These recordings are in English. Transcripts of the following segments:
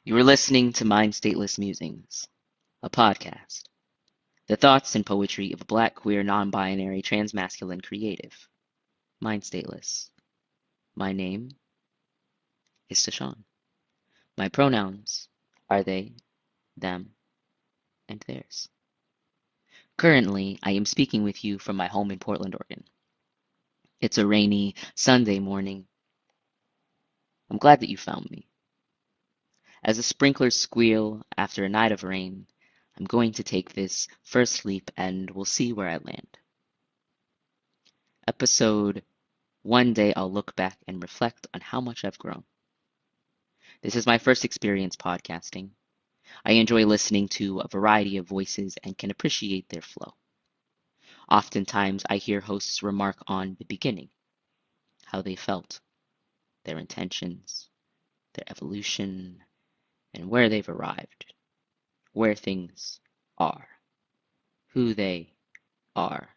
You are listening to Mindstateless Musings, a podcast. The thoughts and poetry of a black, queer, non-binary, transmasculine creative. Mindstateless. My name is Tashawn. My pronouns are they, them, and theirs. Currently, I am speaking with you from my home in Portland, Oregon. It's a rainy Sunday morning. I'm glad that you found me. As the sprinklers squeal after a night of rain, I'm going to take this first leap and we'll see where I land. Episode One day I'll look back and reflect on how much I've grown. This is my first experience podcasting. I enjoy listening to a variety of voices and can appreciate their flow. Oftentimes, I hear hosts remark on the beginning, how they felt, their intentions, their evolution, and where they've arrived, where things are, who they are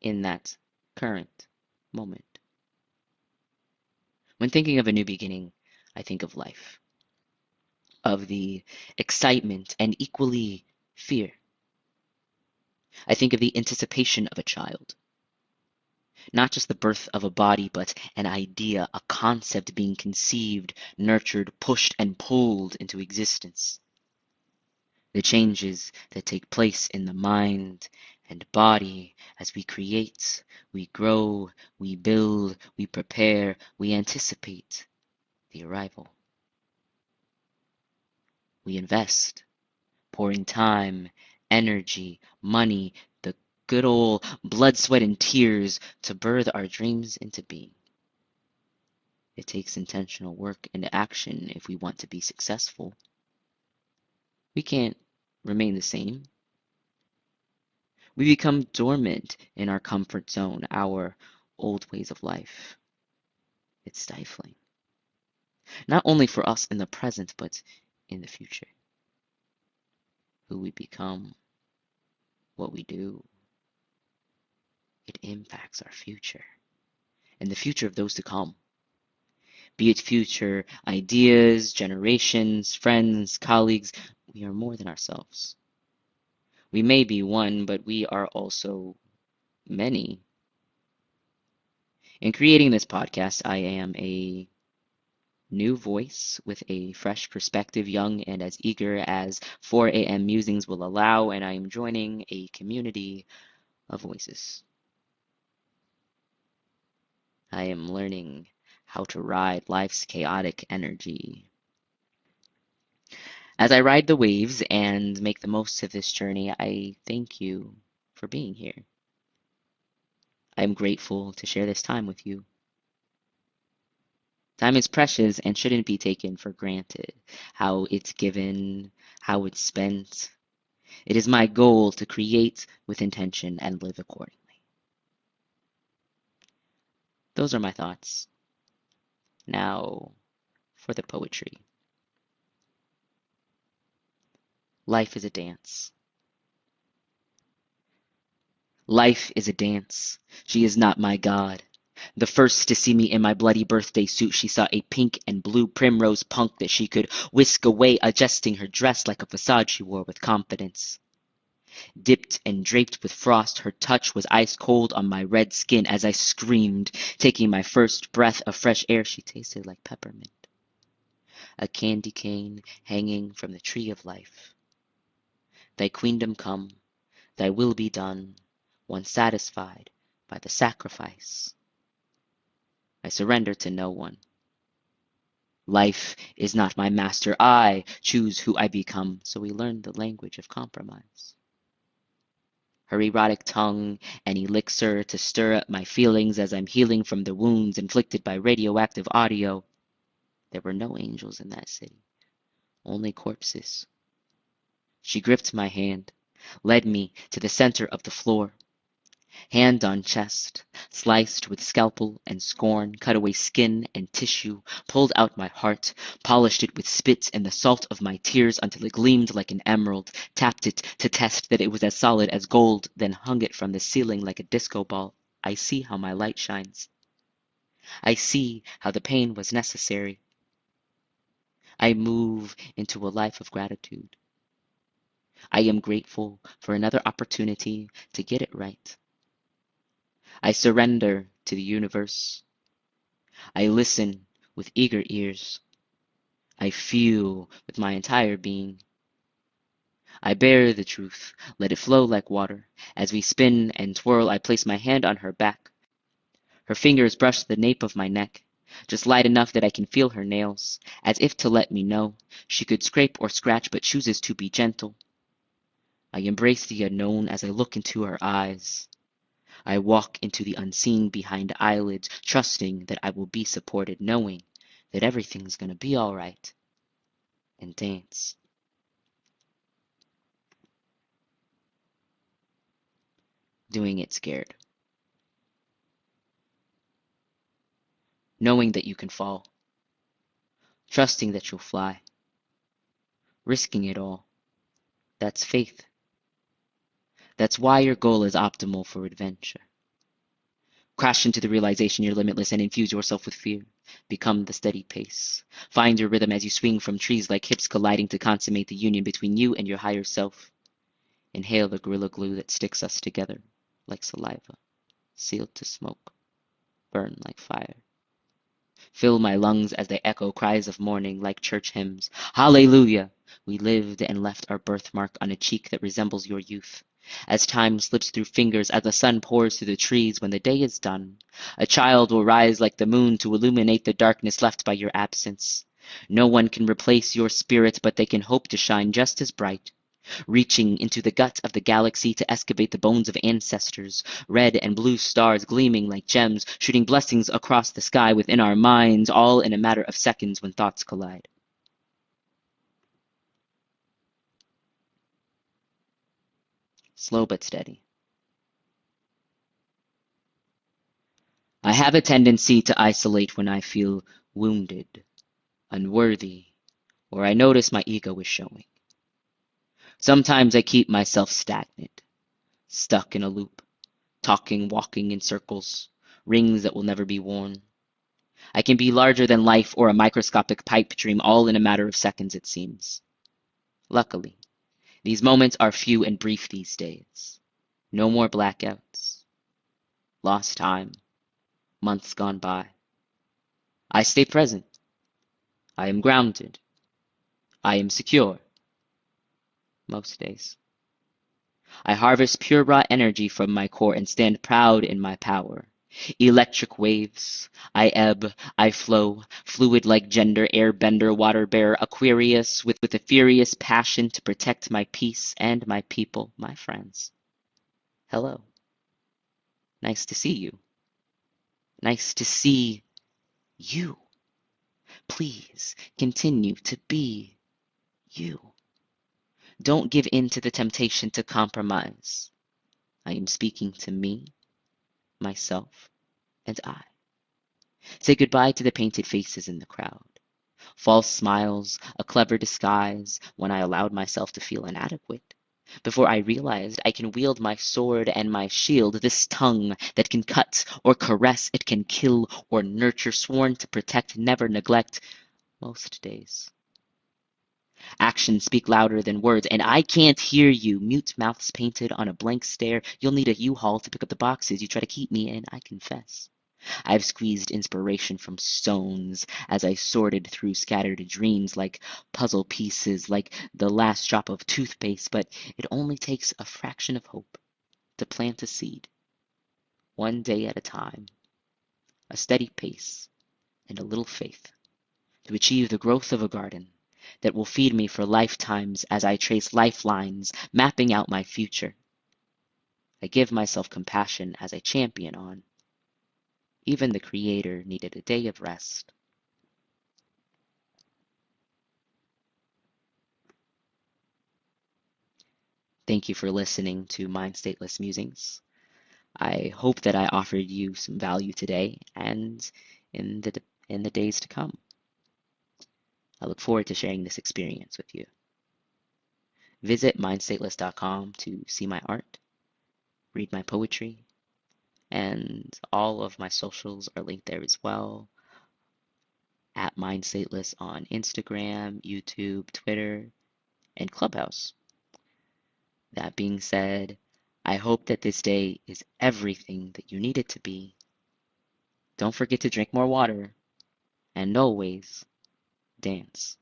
in that current moment. When thinking of a new beginning, I think of life, of the excitement and equally fear. I think of the anticipation of a child. Not just the birth of a body, but an idea, a concept being conceived, nurtured, pushed, and pulled into existence. The changes that take place in the mind and body as we create, we grow, we build, we prepare, we anticipate the arrival. We invest, pouring time, energy, money, the good old blood, sweat, and tears to birth our dreams into being. It takes intentional work and action if we want to be successful. We can't remain the same. We become dormant in our comfort zone, our old ways of life. It's stifling. Not only for us in the present, but in the future. Who we become, what we do, it impacts our future and the future of those to come. Be it future ideas, generations, friends, colleagues, we are more than ourselves. We may be one, but we are also many. In creating this podcast, I am a new voice with a fresh perspective, young and as eager as 4 a.m. musings will allow, and I am joining a community of voices. I am learning how to ride life's chaotic energy. As I ride the waves and make the most of this journey, I thank you for being here. I am grateful to share this time with you. Time is precious and shouldn't be taken for granted. How it's given, how it's spent. It is my goal to create with intention and live accordingly. Those are my thoughts. Now, for the poetry. Life is a dance. Life is a dance. She is not my God. The first to see me in my bloody birthday suit, she saw a pink and blue primrose punk that she could whisk away, adjusting her dress like a facade she wore with confidence. Dipped and draped with frost, her touch was ice cold on my red skin as I screamed, taking my first breath of fresh air. She tasted like peppermint, a candy cane hanging from the tree of life. Thy queendom come, thy will be done, one satisfied by the sacrifice. I surrender to no one. Life is not my master. I choose who I become. So we learn the language of compromise. Her erotic tongue, an elixir to stir up my feelings as I'm healing from the wounds inflicted by radioactive audio. There were no angels in that city, only corpses. She gripped my hand, led me to the center of the floor. Hand on chest, sliced with scalpel and scorn, cut away skin and tissue, pulled out my heart, polished it with spit and the salt of my tears until it gleamed like an emerald, tapped it to test that it was as solid as gold, then hung it from the ceiling like a disco ball. I see how my light shines. I see how the pain was necessary. I move into a life of gratitude. I am grateful for another opportunity to get it right. I surrender to the universe. I listen with eager ears. I feel with my entire being. I bear the truth, let it flow like water. As we spin and twirl, I place my hand on her back. Her fingers brush the nape of my neck, just light enough that I can feel her nails, as if to let me know she could scrape or scratch but chooses to be gentle. I embrace the unknown as I look into her eyes. I walk into the unseen behind eyelids, trusting that I will be supported, knowing that everything's gonna be alright, and dance. Doing it scared. Knowing that you can fall. Trusting that you'll fly. Risking it all. That's faith. That's why your goal is optimal for adventure. Crash into the realization you're limitless and infuse yourself with fear. Become the steady pace. Find your rhythm as you swing from trees like hips colliding to consummate the union between you and your higher self. Inhale the gorilla glue that sticks us together like saliva, sealed to smoke, burn like fire. Fill my lungs as they echo cries of mourning like church hymns. Hallelujah! We lived and left our birthmark on a cheek that resembles your youth. As time slips through fingers, as the sun pours through the trees, when the day is done, a child will rise like the moon to illuminate the darkness left by your absence. No one can replace your spirit, but they can hope to shine just as bright, reaching into the gut of the galaxy to excavate the bones of ancestors, red and blue stars gleaming like gems, shooting blessings across the sky within our minds, all in a matter of seconds when thoughts collide. Slow but steady. I have a tendency to isolate when I feel wounded, unworthy, or I notice my ego is showing. Sometimes I keep myself stagnant, stuck in a loop, talking, walking in circles, rings that will never be worn. I can be larger than life or a microscopic pipe dream all in a matter of seconds, it seems. Luckily, these moments are few and brief these days. No more blackouts. Lost time. Months gone by. I stay present. I am grounded. I am secure. Most days. I harvest pure raw energy from my core and stand proud in my power. Electric waves. I ebb, I flow, fluid like gender, airbender, water bearer, Aquarius, with a furious passion to protect my peace and my people, my friends. Hello. Nice to see you. Nice to see you. Please continue to be you. Don't give in to the temptation to compromise. I am speaking to me, myself, and I. Say goodbye to the painted faces in the crowd. False smiles, a clever disguise, when I allowed myself to feel inadequate. Before I realized I can wield my sword and my shield, this tongue that can cut or caress, it can kill or nurture, sworn to protect, never neglect, most days. Actions speak louder than words, and I can't hear you. Mute mouths painted on a blank stare. You'll need a U-Haul to pick up the boxes you try to keep me in, I confess. I've squeezed inspiration from stones as I sorted through scattered dreams like puzzle pieces, like the last drop of toothpaste, but it only takes a fraction of hope to plant a seed, one day at a time, a steady pace, and a little faith, to achieve the growth of a garden that will feed me for lifetimes as I trace lifelines, mapping out my future. I give myself compassion as I champion on. Even the Creator needed a day of rest. Thank you for listening to Mindstateless Musings. I hope that I offered you some value today and in the days to come. I look forward to sharing this experience with you. Visit mindstateless.com to see my art, read my poetry, and all of my socials are linked there as well. at Mindstateless on Instagram, YouTube, Twitter, and Clubhouse. That being said, I hope that this day is everything that you need it to be. Don't forget to drink more water and always dance.